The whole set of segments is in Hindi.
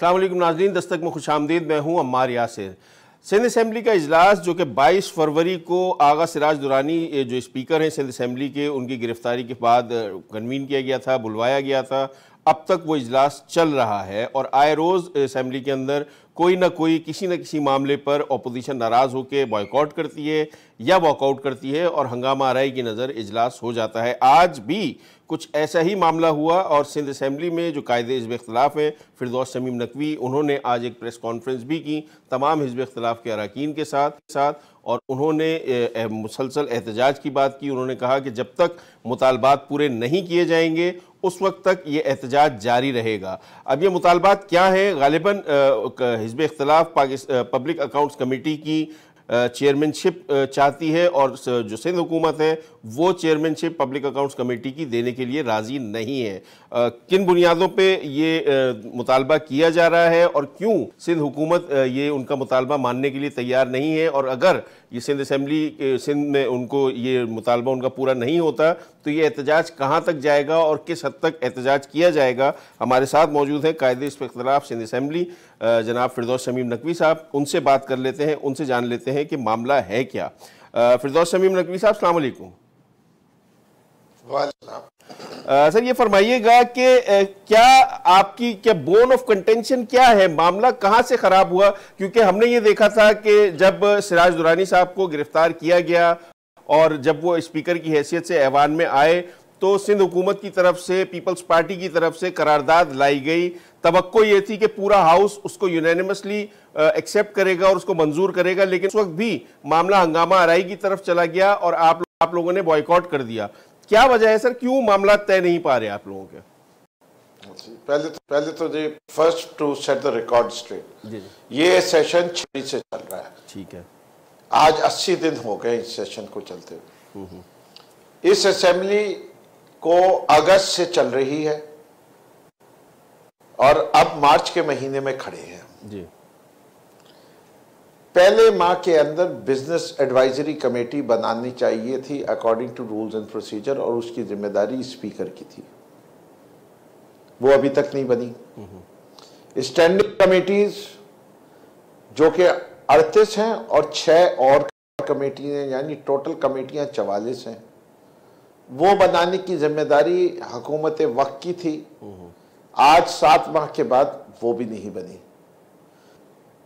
अस्सलाम वालेकुम नाज़रीन, दस्तक में खुशामदीद। मैं हूँ अम्मार यासिर। सिंध असम्बली का इजलास जो कि 22 फरवरी को आगा सिराज दुरानी जो स्पीकर हैं सिंध असम्बली के, उनकी गिरफ्तारी के बाद कन्वीन किया गया था, बुलवाया गया था। अब तक वो इजलास चल रहा है और आए रोज़ असम्बली के अंदर कोई ना कोई किसी न किसी मामले पर अपोजिशन नाराज़ होकर बॉयकॉट करती है या वॉकआउट करती है और हंगामा आराई की नज़र इजलास हो जाता है। आज भी कुछ ऐसा ही मामला हुआ और सिंध असम्बली में जो कायदे हिज़्ब इख्तिलाफ़ हैं, फिरदौस शमीम नकवी, उन्होंने आज एक प्रेस कॉन्फ्रेंस भी की तमाम हिज़्ब इख्तिलाफ़ के अरकान के साथ और उन्होंने मुसलसल एहतजाज की बात की। उन्होंने कहा कि जब तक मुतालबात पूरे नहीं किए जाएंगे उस वक्त तक ये एहतजाज जारी रहेगा। अब ये मुतालबात क्या है? गालिबन हिज़्ब इख्तिलाफ़ पब्लिक अकाउंट्स कमेटी की चेयरमैनशिप चाहती है और जो सिंध हुकूमत है वो चेयरमैनशिप पब्लिक अकाउंट्स कमेटी की देने के लिए राज़ी नहीं है। किन बुनियादों पे ये मुतालबा किया जा रहा है और क्यों सिंध हुकूमत ये उनका मुतालबा मानने के लिए तैयार नहीं है? और अगर ये सिंध असम्बली सिंध में उनको ये मुतालबा उनका पूरा नहीं होता तो ये एहतजाज कहाँ तक जाएगा और किस हद तक एहतजाज किया जाएगा? हमारे साथ मौजूद हैं कायदे हिज़्ब इख्तिलाफ़ सिंध असम्बली जनाब फिरदौस शमीम नकवी साहब। उनसे बात कर लेते हैं, उनसे जान लेते हैं कि मामला है क्या। फिरदौस शमीम नकवी साहब, अस्सलाम वालेकुम। सर ये फरमाइएगा कि क्या बोन ऑफ कंटेंशन क्या है? मामला कहां से खराब हुआ? क्योंकि हमने ये देखा था कि जब सिराज दुरानी साहब को गिरफ्तार किया गया और जब वो स्पीकर की हैसियत से ऐवान में आए तो सिंध हुकूमत की तरफ से, पीपल्स पार्टी की तरफ से करारदाद लाई गई। तवक्को ये थी कि पूरा हाउस उसको यूनानिमसली एक्सेप्ट करेगा और उसको मंजूर करेगा, लेकिन उस वक्त भी मामला हंगामा आराई की तरफ चला गया और आप लोगों ने बॉयकॉट कर दिया। क्या वजह है सर, क्यों मामला तय नहीं पा रहे आप लोगों के? पहले तो जी first to set the record straight, ये सेशन 6 से चल रहा है। ठीक है, आज 80 दिन हो गए इस सेशन को चलते हुए। इस असेंबली को अगस्त से चल रही है और अब मार्च के महीने में खड़े हैं जी। पहले माह के अंदर बिजनेस एडवाइजरी कमेटी बनानी चाहिए थी according to rules and procedure और उसकी जिम्मेदारी स्पीकर की थी, वो अभी तक नहीं बनी। स्टैंडिंग कमेटीज जो कि 38 हैं और 6 और कमेटियां यानी टोटल कमेटियां 44 हैं, वो बनाने की जिम्मेदारी हुकूमत वक्त की थी। आज 7 माह के बाद वो भी नहीं बनी।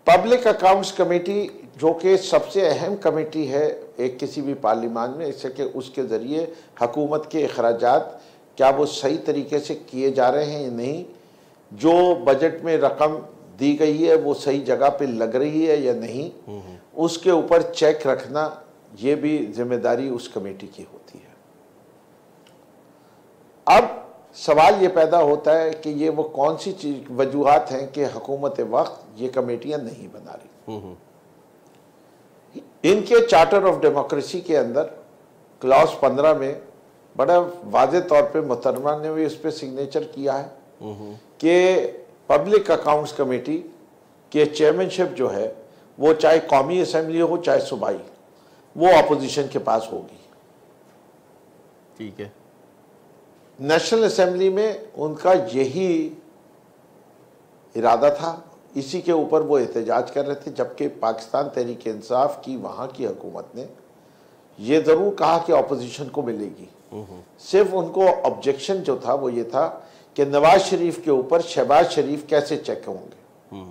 पब्लिक अकाउंट्स कमेटी जो कि सबसे अहम कमेटी है एक किसी भी पार्लियामान में, इससे कि उसके ज़रिए हुकूमत के अखराजात क्या वो सही तरीके से किए जा रहे हैं या नहीं, जो बजट में रकम दी गई है वो सही जगह पे लग रही है या नहीं, उसके ऊपर चेक रखना ये भी जिम्मेदारी उस कमेटी की होती है। अब सवाल ये पैदा होता है कि ये वो कौन सी चीज वजूहात हैं कि हुकूमत वक्त ये कमेटियां नहीं बना रही। इनके चार्टर ऑफ डेमोक्रेसी के अंदर क्लॉज 15 में बड़ा वाज़े तौर पे मोहतरमा ने भी उस पर सिग्नेचर किया है कि पब्लिक अकाउंट्स कमेटी के चेयरमैनशिप जो है वो चाहे कौमी असेंबली हो चाहे सूबाई, वो अपोजिशन के पास होगी। ठीक है, नेशनल असेंबली में उनका यही इरादा था, इसी के ऊपर वो एहतजाज कर रहे थे, जबकि पाकिस्तान तहरीक इंसाफ की वहाँ की हुकूमत ने ये ज़रूर कहा कि अपोजिशन को मिलेगी। सिर्फ उनको ऑब्जेक्शन जो था वो ये था कि नवाज शरीफ के ऊपर शहबाज शरीफ कैसे चेक होंगे।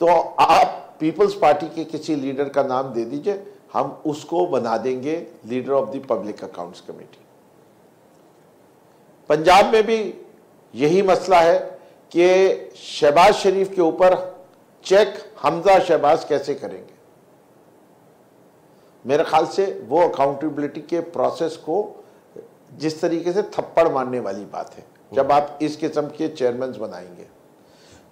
तो आप पीपल्स पार्टी के किसी लीडर का नाम दे दीजिए, हम उसको बना देंगे leader of the public accounts committee. Punjab में भी यही मसला है कि शहबाज शरीफ के ऊपर चेक हमजा शहबाज कैसे करेंगे। मेरे ख्याल से वो अकाउंटेबिलिटी के प्रोसेस को जिस तरीके से थप्पड़ मारने वाली बात है जब आप इस किस्म के चेयरमैन बनाएंगे।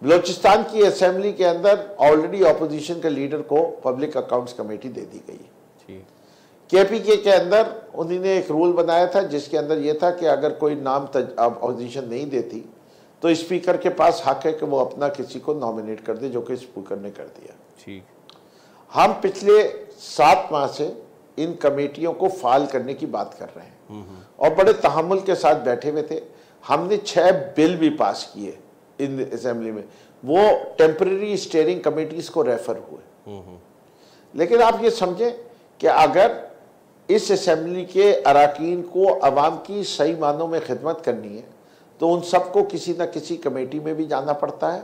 बलूचिस्तान की असेंबली के अंदर ऑलरेडी अपोजिशन के लीडर को पब्लिक अकाउंट्स कमेटी दे दी गई है। केपीके के अंदर उन्होंने एक रूल बनाया था जिसके अंदर यह था कि अगर कोई नाम अपोजिशन नहीं देती तो स्पीकर के पास हक है कि वो अपना किसी को नॉमिनेट कर दे, जो कि स्पीकर ने कर दिया। ठीक, हम पिछले 7 माह से इन कमेटियों को फाल करने की बात कर रहे हैं और बड़े तहम्मुल के साथ बैठे हुए थे। हमने 6 बिल भी पास किए इन असेंबली में, वो टेम्पररी स्टीयरिंग कमेटीज को रेफर हुए। लेकिन आप ये समझें कि अगर इस असेंबली के अरकान को अवाम की सही मानों में खिदमत करनी है तो उन सबको किसी न किसी कमेटी में भी जाना पड़ता है,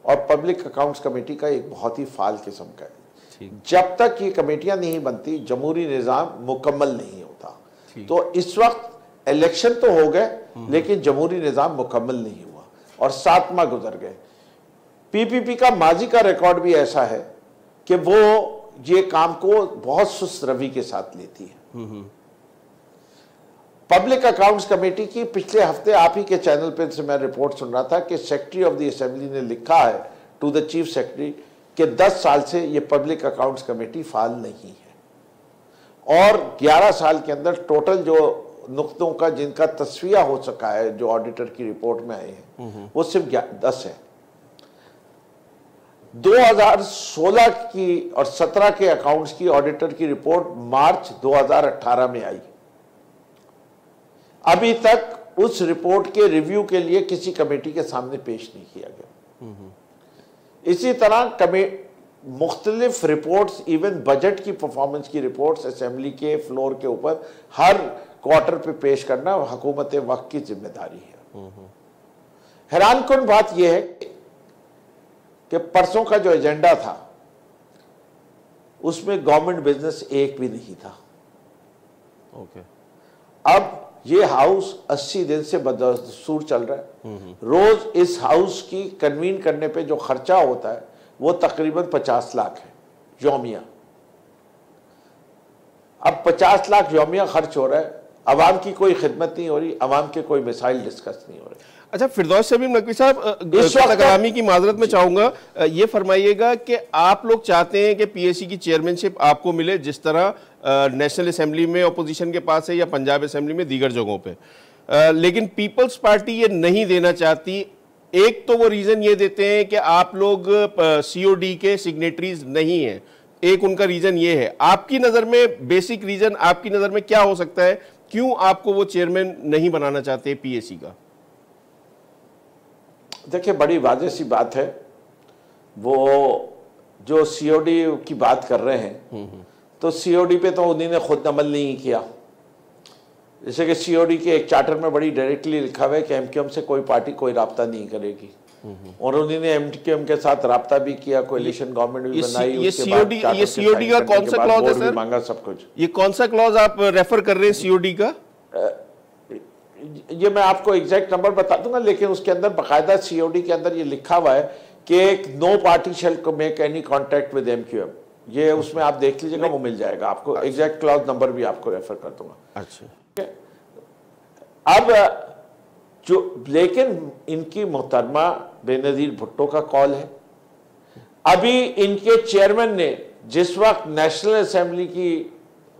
और पब्लिक अकाउंट्स कमेटी का एक बहुत ही फाल किस्म का है। जब तक ये कमेटियां नहीं बनती जमहूरी निज़ाम मुकम्मल नहीं होता। तो इस वक्त इलेक्शन तो हो गए लेकिन जमहूरी निज़ाम मुकम्मल नहीं हुआ और 7 माह गुजर गए। पीपीपी का माजी का रिकॉर्ड भी ऐसा है कि वो ये काम को बहुत सुस्त रवि के साथ लेती है। पब्लिक अकाउंट्स कमेटी की पिछले हफ्ते आप ही के चैनल पे से मैं रिपोर्ट सुन रहा था कि सेक्रेटरी ऑफ द असेंबली ने लिखा है टू द चीफ सेक्रेटरी कि 10 साल से ये पब्लिक अकाउंट्स कमेटी फाल नहीं है, और 11 साल के अंदर टोटल जो नुक्तों का जिनका तस्वीया हो सका है जो ऑडिटर की रिपोर्ट में आए हैं वो सिर्फ 10 है। 2016 की और 17 के अकाउंट्स की ऑडिटर की रिपोर्ट मार्च 2018 में आई। अभी तक उस रिपोर्ट के रिव्यू के लिए किसी कमेटी के सामने पेश नहीं किया गया। इसी तरह मुख्तलिफ रिपोर्ट्स, इवन बजट की परफॉर्मेंस की रिपोर्ट्स असेंबली के फ्लोर के ऊपर हर क्वार्टर पे पेश करना हुकूमत वक्त की जिम्मेदारी है। हैरानकुन बात यह है कि परसों का जो एजेंडा था उसमें गवर्नमेंट बिजनेस एक भी नहीं था। अब ये हाउस 80 दिन से बदस्तूर चल रहा है। रोज इस हाउस की कन्वीन करने पे जो खर्चा होता है वो तकरीबन 50 लाख है यौमिया। अब 50 लाख यौमिया खर्च हो रहा है, अवाम की कोई खिदमत नहीं हो रही, अवाम के कोई मिसाइल डिस्कस नहीं हो रहे। अच्छा, फिरदौस शमीम नकवी साहब, कलामी की माजरत में चाहूंगा, ये फरमाइएगा कि आप लोग चाहते हैं कि पीएसी की चेयरमैनशिप आपको मिले जिस तरह नेशनल असेंबली में अपोजिशन के पास है या पंजाब असेंबली में दीगर जगहों पे, लेकिन पीपल्स पार्टी ये नहीं देना चाहती। एक तो वो रीजन ये देते हैं कि आप लोग सीओडी के सिग्नेटरीज नहीं हैं, एक उनका रीजन ये है। आपकी नजर में बेसिक रीजन आपकी नजर में क्या हो सकता है, क्यों आपको वो चेयरमैन नहीं बनाना चाहते पीएसी का? देखिए, बड़ी वाज़ेह सी बात है, वो जो सीओडी की बात कर रहे हैं तो सीओडी पे तो उन्हीं ने खुद अमल नहीं किया। जैसे कि सीओडी के एक चार्टर में बड़ी डायरेक्टली लिखा हुआ है कि एमक्यूएम से कोई पार्टी कोई राब्ता नहीं करेगी, और उन्हीं ने एमक्यूएम के साथ राब्ता भी किया, कोएलिशन गवर्नमेंट भी बनाई। ये सीओडी का कौन सा क्लॉज है सर? मांगा सब कुछ। ये कौन सा क्लॉज आप रेफर कर रहे हैं सीओडी का? ये मैं आपको एग्जैक्ट नंबर बता दूंगा, लेकिन उसके अंदर बाकायदा सीओडी के अंदर ये लिखा हुआ है कि no party shall make any contact with MQM. ये उसमें आप देख लीजिएगा, वो मिल जाएगा आपको। एग्जैक्ट क्लॉज नंबर भी आपको रेफर कर दूंगा। अच्छा, अब जो लेकिन इनकी मोहतरमा बेनजीर भुट्टो का कॉल है। अभी इनके चेयरमैन ने जिस वक्त नेशनल असेंबली की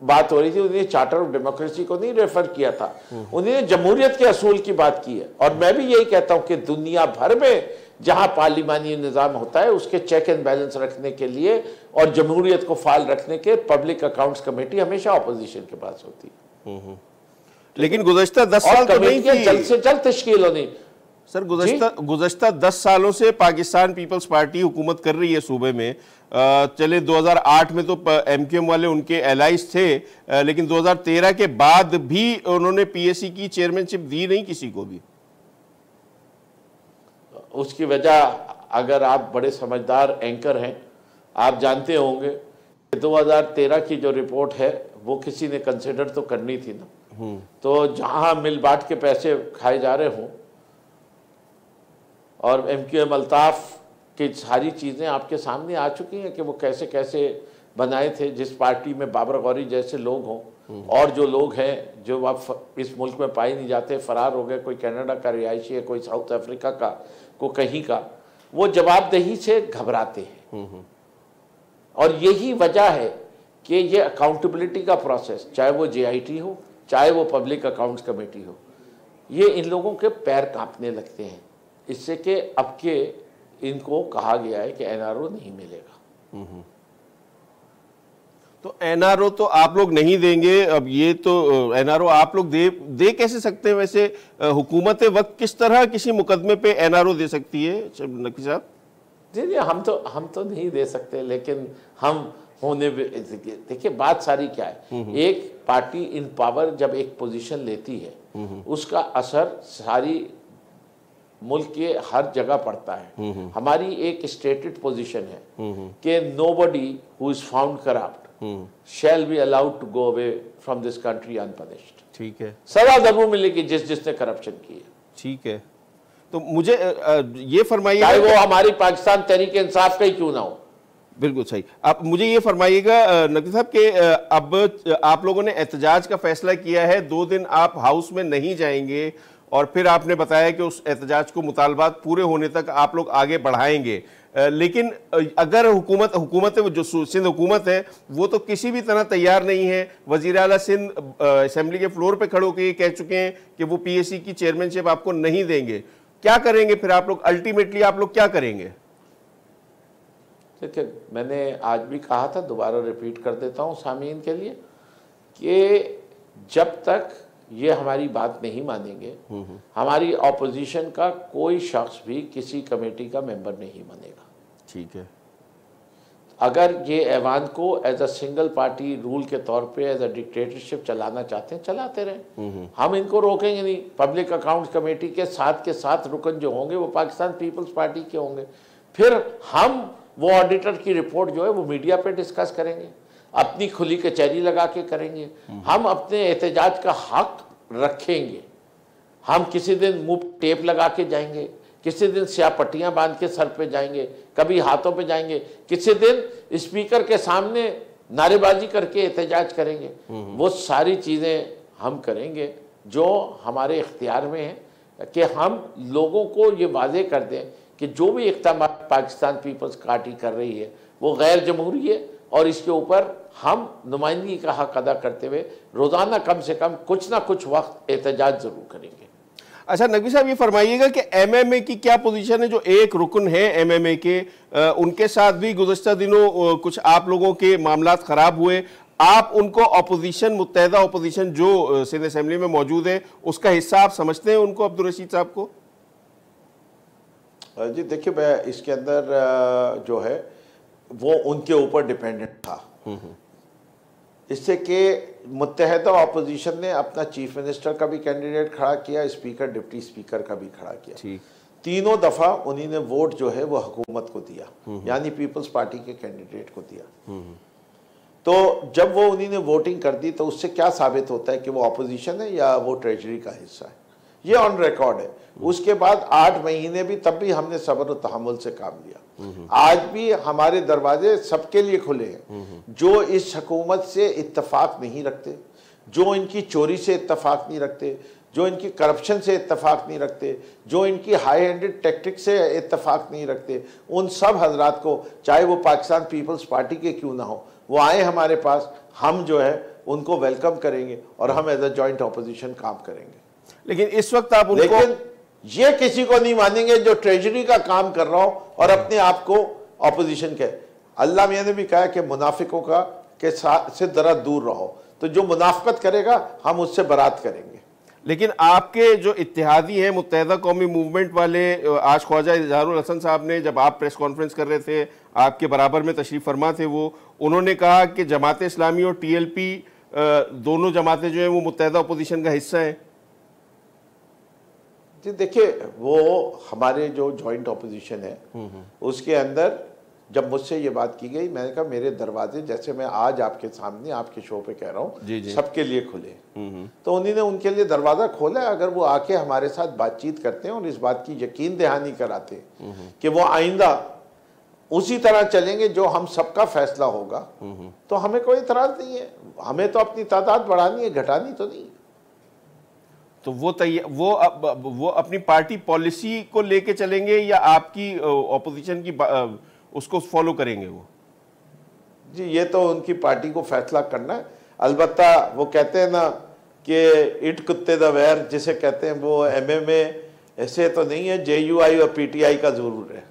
बात हो रही थी उन्होंने चार्टर ऑफ डेमोक्रेसी को नहीं रेफर किया था, उन्होंने जमहूरियत के असूल की बात की है। और मैं भी यही कहता हूं कि दुनिया भर में जहां पार्लिमानी निज़ाम होता है उसके चेक एंड बैलेंस रखने के लिए और जमहूरियत को फाल रखने के पब्लिक अकाउंट्स कमेटी हमेशा अपोजिशन के पास होती है। लेकिन गुज़श्ता 10 साल तो नहीं थी, जल्द से जल्द तश्कील होनी। सर, गुज़श्ता 10 सालों से पाकिस्तान पीपल्स पार्टी हुकूमत कर रही है सूबे में। चले 2008 में तो एमक्यूएम वाले उनके एलाइज थे, लेकिन 2013 के बाद भी उन्होंने पीएसी की चेयरमैनशिप दी नहीं किसी को भी। उसकी वजह, अगर आप बड़े समझदार एंकर हैं, आप जानते होंगे कि 2013 की जो रिपोर्ट है वो किसी ने कंसिडर तो करनी थी ना। तो जहां मिल बाट के पैसे खाए जा रहे हों और एमक्यूएम अल्ताफ की सारी चीज़ें आपके सामने आ चुकी हैं कि वो कैसे कैसे बनाए थे। जिस पार्टी में बाबर गौरी जैसे लोग हों और जो लोग हैं जो अब इस मुल्क में पाए नहीं जाते, फरार हो गए, कोई कनाडा का रिहायशी है, कोई साउथ अफ्रीका का, को कहीं का, वो जवाबदेही से घबराते हैं। और यही वजह है कि ये अकाउंटेबिलिटी का प्रोसेस, चाहे वो जेआईटी हो चाहे वो पब्लिक अकाउंट्स कमेटी हो, ये इन लोगों के पैर कांपने लगते हैं इससे कि अब के इनको कहा गया है कि एनआरओ नहीं मिलेगा। तो एनआरओ तो आप लोग नहीं देंगे, अब ये तो एनआरओ आप लोग दे कैसे सकते हैं वैसे? हुकूमत वक्त किस तरह किसी मुकदमे पे एनआरओ दे सकती है नकवी साहब? जी, हम तो नहीं दे सकते, लेकिन हम होने, देखिए बात सारी क्या है, एक पार्टी इन पावर जब एक पोजीशन लेती है उसका असर सारी मुल्क के हर जगह पड़ता है। हमारी एक स्टेटेड पोजीशन है कि nobody who is found corrupt shall be allowed to go away from this country unpunished. ठीक है, सजा जरूर मिलेगी जिसने करप्शन की है। ठीक है, तो मुझे ये फरमाइए, चाहे वो हमारी पाकिस्तान तहरीक इंसाफ का ही क्यों ना हो। बिल्कुल सही। आप मुझे ये फरमाइएगा नकवी साहब कि अब आप लोगों ने एहतजाज का फैसला किया है, 2 दिन आप हाउस में नहीं जाएंगे और फिर आपने बताया कि उस एहतजाज को मुतालबात पूरे होने तक आप लोग आगे बढ़ाएंगे। लेकिन अगर हुकूमत जो सिंध हुकूमत है वो तो किसी भी तरह तैयार नहीं है। वज़ीर आला सिंध असेंबली के फ्लोर पे खड़े होकर ये कह चुके हैं कि वो पीएसी की चेयरमैनशिप आपको नहीं देंगे। क्या करेंगे फिर आप लोग? अल्टीमेटली आप लोग क्या करेंगे? देखिए, मैंने आज भी कहा था, दोबारा रिपीट कर देता हूँ सामीन के लिए, कि जब तक ये हमारी बात नहीं मानेंगे, हमारी ऑपोजिशन का कोई शख्स भी किसी कमेटी का मेंबर नहीं बनेगा। ठीक है, अगर ये ऐवान को as a single party rule के तौर पे एज अ डिक्टेटरशिप चलाना चाहते हैं, चलाते रहें, हम इनको रोकेंगे नहीं। पब्लिक अकाउंट्स कमेटी के 7 रुकन जो होंगे वो पाकिस्तान पीपल्स पार्टी के होंगे। फिर हम वो ऑडिटर की रिपोर्ट जो है वो मीडिया पे डिस्कस करेंगे, अपनी खुली कचहरी लगा के करेंगे। हम अपने एहतजाज का हक रखेंगे। हम किसी दिन मुंह टेप लगा के जाएंगे, किसी दिन स्याह पट्टियां बांध के सर पे जाएंगे, कभी हाथों पे जाएंगे, किसी दिन स्पीकर के सामने नारेबाजी करके एहतजाज करेंगे। वो सारी चीज़ें हम करेंगे जो हमारे इख्तियार में है, कि हम लोगों को ये वाजे कर दें कि जो भी इक़दाम पाकिस्तान पीपल्स पार्टी कर रही है वो गैर जमहूरी है, और इसके ऊपर हम नुमाइंदगी का हक अदा करते हुए रोज़ाना कम से कम कुछ ना कुछ वक्त एहतजाज ज़रूर करेंगे। अच्छा नकवी साहब, ये फरमाइएगा कि एमएमए की क्या पोजीशन है? जो एक रुकन है एमएमए के, उनके साथ भी गुज़श्ता दिनों कुछ आप लोगों के मामलात ख़राब हुए। आप उनको अपोजिशन, मुत्तहदा अपोजिशन जो सिंध असेंबली में मौजूद है, उसका हिस्सा आप समझते हैं उनको, अब्दुल रशीद साहब को? जी देखिए, मैं इसके अंदर जो है वो उनके ऊपर डिपेंडेंट था, इससे कि मुत्तहदा अपोजिशन ने अपना चीफ मिनिस्टर का भी कैंडिडेट खड़ा किया, स्पीकर, डिप्टी स्पीकर का भी खड़ा किया। तीनों दफा उन्हीं ने वोट जो है वो हुकूमत को दिया, यानी पीपल्स पार्टी के कैंडिडेट को दिया। तो जब वो उन्हीं ने वोटिंग कर दी तो उससे क्या साबित होता है कि वो अपोजिशन है या वो ट्रेजरी का हिस्सा है? ये ऑन रिकॉर्ड है। उसके बाद 8 महीने भी, तब भी हमने सब्र और तहम्मुल से काम लिया। आज भी हमारे दरवाजे सबके लिए खुले हैं जो इस हुकूमत से इत्तफाक नहीं रखते, जो इनकी चोरी से इत्तफाक नहीं रखते, जो इनकी करप्शन से इत्तफाक नहीं रखते, जो इनकी हाई हैंडेड टैक्टिक से इत्तफाक नहीं रखते। उन सब हजरात को, चाहे वो पाकिस्तान पीपल्स पार्टी के क्यों ना हो, वो आए हमारे पास, हम जो है उनको वेलकम करेंगे और हम एज अ जॉइंट ऑपोजिशन काम करेंगे। लेकिन इस वक्त आप उनको, लेकिन ये किसी को नहीं मानेंगे जो ट्रेजरी का काम कर रहा हो और अपने आप को ऑपोजिशन के। अल्लाह मियां ने भी कहा कि मुनाफिकों का के साथ से जरा दूर रहो, तो जो मुनाफिकत करेगा हम उससे बरात करेंगे। लेकिन आपके जो इत्तेहादी हैं मुत्तहदा कौमी मूवमेंट वाले, आज ख्वाजा इजहारुल हसन साहब ने, जब आप प्रेस कॉन्फ्रेंस कर रहे थे, आपके बराबर में तशरीफ़ फरमा थे वो, उन्होंने कहा कि जमात इस्लामी और टीएलपी दोनों जमातें जो हैं वो मुत्तहदा अपोजिशन का हिस्सा हैं। जी देखिए, वो हमारे जो जॉइंट ऑपोजिशन है उसके अंदर जब मुझसे ये बात की गई, मैंने कहा मेरे दरवाजे, जैसे मैं आज आपके सामने आपके शो पे कह रहा हूँ, सबके लिए खुले। तो उन्होंने उनके लिए दरवाज़ा खोला। अगर वो आके हमारे साथ बातचीत करते हैं और इस बात की यकीन दहानी कराते हैं कि वो आइंदा उसी तरह चलेंगे जो हम सबका फैसला होगा, तो हमें कोई इतराज़ नहीं है। हमें तो अपनी तादाद बढ़ानी है, घटानी तो नहीं। तो वो अपनी पार्टी पॉलिसी को लेके चलेंगे या आपकी ऑपोजिशन की उसको फॉलो करेंगे वो? जी ये तो उनकी पार्टी को फैसला करना है। अलबत्ता वो कहते हैं ना कि इट कुत्ते दा वैर जिसे कहते हैं, वो एमएमए ऐसे तो नहीं है, जेयूआई और पीटीआई का जरूर है।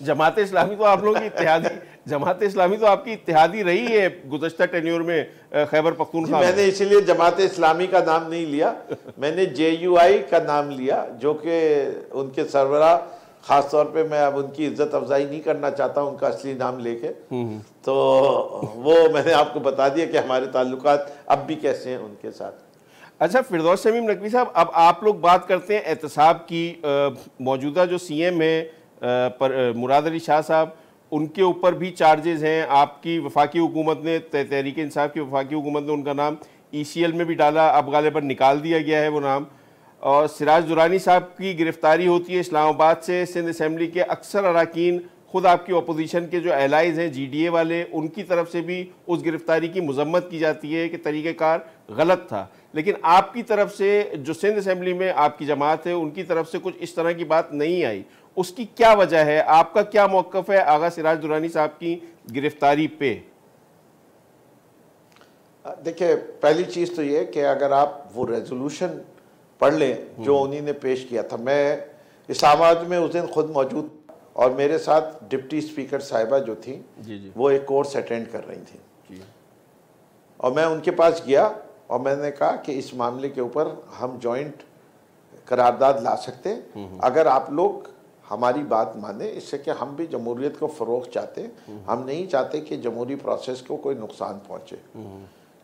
जमात इस्लामी तो आप लोगों की इत्तेहादी, जमात इस्लामी तो आपकी इत्तेहादी रही है गुज़श्ता टेन्योर में खैबर पख्तूनख्वा। मैंने इसीलिए जमात इस्लामी का नाम नहीं लिया, मैंने JUI का नाम लिया, जो कि उनके सरबराह, खास तौर पे मैं अब उनकी इज्जत अफजाई नहीं करना चाहता उनका असली नाम लेके, तो वो मैंने आपको बता दिया कि हमारे ताल्लुकात अब भी कैसे हैं उनके साथ। अच्छा फिरदौस शमीम नकवी साहब, अब आप लोग बात करते हैं एहतसाब की, मौजूदा जो CM है मुराद अली शाह साहब, उनके ऊपर भी चार्जेस हैं। आपकी वफाकी हुकूमत ने, तहरीक इंसाफ की वफाकी हुकूमत ने उनका नाम ECL में भी डाला, अब गालिबन निकाल दिया गया है वो नाम। और सिराज दुरानी साहब की गिरफ्तारी होती है इस्लामाबाद से। सिंध असम्बली के अक्सर अरकान, खुद आपकी अपोजिशन के जो एलाइज हैं GDA वाले, उनकी तरफ से भी उस गिरफ्तारी की मजम्मत की जाती है कि तरीक़ेकार गलत था। लेकिन आपकी तरफ से, जो सिंध असम्बली में आपकी जमात है, उनकी तरफ से कुछ इस तरह की बात नहीं आई। उसकी क्या वजह है? आपका क्या मौक़िफ़ है आगा सिराज दुरानी साहब की गिरफ्तारी पे? देखिए, पहली चीज़ तो ये कि अगर आप वो रेजोल्यूशन पढ़ लें जो उन्हीं ने पेश किया था, मैं इस्लामाबाद में उस दिन खुद मौजूद और मेरे साथ डिप्टी स्पीकर साहिबा जो थी जी। वो एक कोर्स अटेंड कर रही थी और मैं उनके पास गया और मैंने कहा कि इस मामले के ऊपर हम जॉइंट करारदाद ला सकते हैं अगर आप लोग हमारी बात माने, इससे कि हम भी जमहूरियत को फ़रोग़ चाहते हैं, हम नहीं चाहते कि जमहूरी प्रोसेस को कोई नुकसान पहुँचे।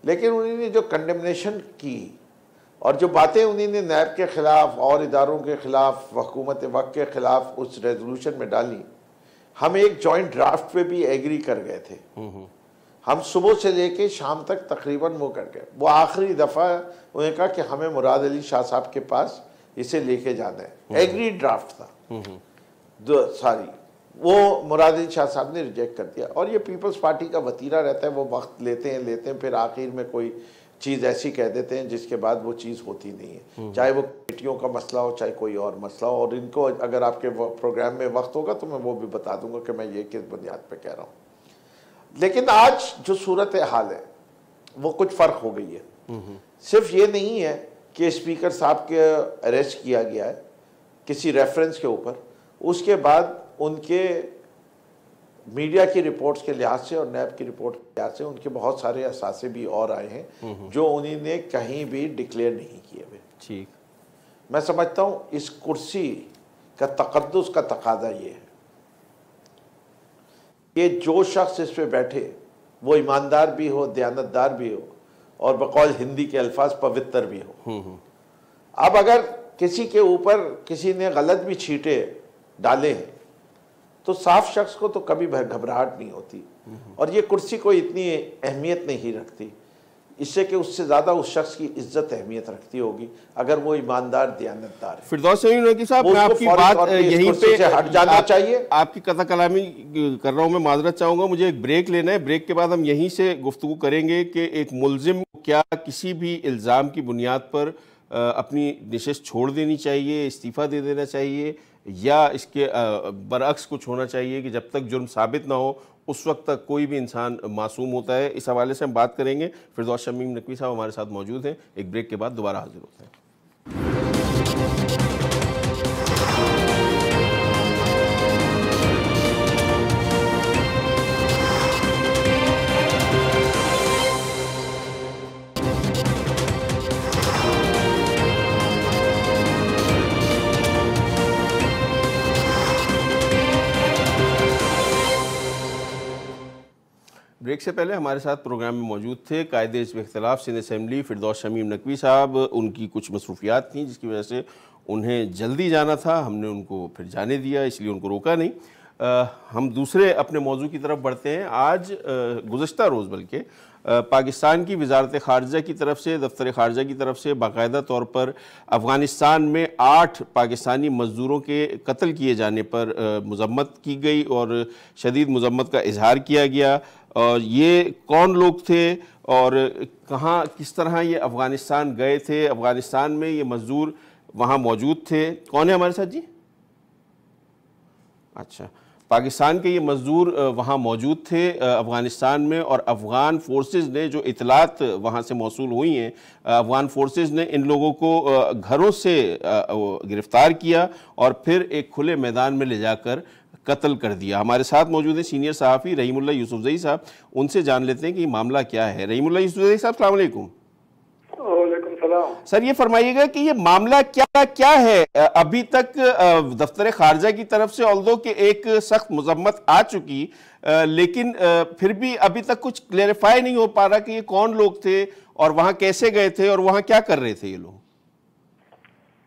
लेकिन उन्होंने जो कंडेमनेशन की और जो बातें उन्होंने नैब के ख़िलाफ़ और इदारों के ख़िलाफ़, हुकूमत वक्त के ख़िलाफ़ उस रेजोल्यूशन में डाली, हम एक जॉइंट ड्राफ्ट पे भी एग्री कर गए थे। हम सुबह से लेके शाम तक तकरीबन वो कर गए। वो आखिरी दफ़ा उन्होंने कहा कि हमें मुराद अली शाह साहब के पास इसे लेके जाना है, एग्री ड्राफ्ट था सारी, वो मुराद अली शाह साहब ने रिजेक्ट कर दिया। और ये पीपल्स पार्टी का वतीरा रहता है, वो वक्त लेते हैं, फिर आखिर में कोई चीज़ ऐसी कह देते हैं जिसके बाद वो चीज़ होती नहीं है, चाहे वो बेटियों का मसला हो, चाहे कोई और मसला हो। और इनको अगर आपके प्रोग्राम में वक्त होगा तो मैं वो भी बता दूंगा कि मैं ये किस बुनियाद पे कह रहा हूँ। लेकिन आज जो सूरत हाल है वो कुछ फ़र्क हो गई है। सिर्फ ये नहीं है कि स्पीकर साहब के अरेस्ट किया गया है किसी रेफरेंस के ऊपर, उसके बाद उनके मीडिया की रिपोर्ट्स के लिहाज से और नैब की रिपोर्ट के लिहाज से उनके बहुत सारे असासे भी और आए हैं जो उन्होंने कहीं भी डिक्लेयर नहीं किए हुए। ठीक, मैं समझता हूँ इस कुर्सी का तकद्दुस का तकादा ये है कि जो शख्स इस पे बैठे वो ईमानदार भी हो, दयानतदार भी हो और बकौल हिंदी के अल्फाज पवित्र भी हो। अब अगर किसी के ऊपर किसी ने गलत भी छींटे डाले हैं तो साफ शख्स को तो कभी घबराहट नहीं होती और ये कुर्सी कोई इतनी अहमियत नहीं रखती, इससे कि उससे ज़्यादा उस शख्स की इज्जत अहमियत रखती होगी अगर वो ईमानदार दयानतदार है। फिरदौस शमीम नकवी साहब, मैं आपकी बात यहीं पे हट जाना चाहिए। आपकी कथा कलामी कर रहा हूँ, मैं माजरत चाहूँगा, मुझे एक ब्रेक लेना है। ब्रेक के बाद हम यहीं से गुफ्तगू करेंगे कि एक मुल्जिम क्या किसी भी इल्ज़ाम की बुनियाद पर अपनी नशिस्त छोड़ देनी चाहिए, इस्तीफ़ा दे देना चाहिए, या इसके बरअक्स कुछ होना चाहिए कि जब तक जुर्म साबित ना हो उस वक्त तक कोई भी इंसान मासूम होता है। इस हवाले से हम बात करेंगे। फिरदौस शमीम नकवी साहब हमारे साथ मौजूद हैं। एक ब्रेक के बाद दोबारा हाजिर होते हैं। ब्रेक से पहले हमारे साथ प्रोग्राम में मौजूद थे कायदे हिज़्ब इख्तिलाफ सिंध असम्बली फिरदौस शमीम नकवी साहब। उनकी कुछ मसरूफियात थी जिसकी वजह से उन्हें जल्दी जाना था, हमने उनको फिर जाने दिया, इसलिए उनको रोका नहीं। हम दूसरे अपने मौजू की तरफ बढ़ते हैं। आज गुज़श्ता रोज़ बल्कि पाकिस्तान की वजारत ख़ारजा की तरफ से, दफ्तर ख़ारजा की तरफ से बाकायदा तौर पर अफ़गानिस्तान में 8 पाकिस्तानी मज़दूरों के कत्ल किए जाने पर मज़म्मत की गई और शदीद मज़म्मत का इजहार किया गया। और ये कौन लोग थे और कहाँ किस तरह ये अफ़गानिस्तान गए थे, अफ़गानिस्तान में ये मज़दूर वहाँ मौजूद थे। कौन है हमारे साथ जी? अच्छा, पाकिस्तान के ये मजदूर वहाँ मौजूद थे अफ़गानिस्तान में, और अफ़गान फोर्सेस ने जो इतलात वहाँ से मौसूल हुई हैं, अफ़गान फोर्सेस ने इन लोगों को घरों से गिरफ़्तार किया और फिर एक खुले मैदान में ले जाकर कत्ल कर दिया। हमारे साथ मौजूद हैं सीनियर सहाफ़ी रहीमुल्ला यूसुफ़ज़ई साहब, उनसे जान लेते हैं कि मामला क्या है। रहीमुल्ला यूसुफ़ज़ई साहब, अस्सलाम वालेकुम। सर, ये फरमाइएगा कि ये मामला क्या है। अभी तक दफ्तर खारजा की तरफ से ऑल्दो कि एक सख्त मजम्मत आ चुकी, लेकिन फिर भी अभी तक कुछ क्लेरिफाई नहीं हो पा रहा कि ये कौन लोग थे और वहां कैसे गए थे और वहां क्या कर रहे थे ये लोग।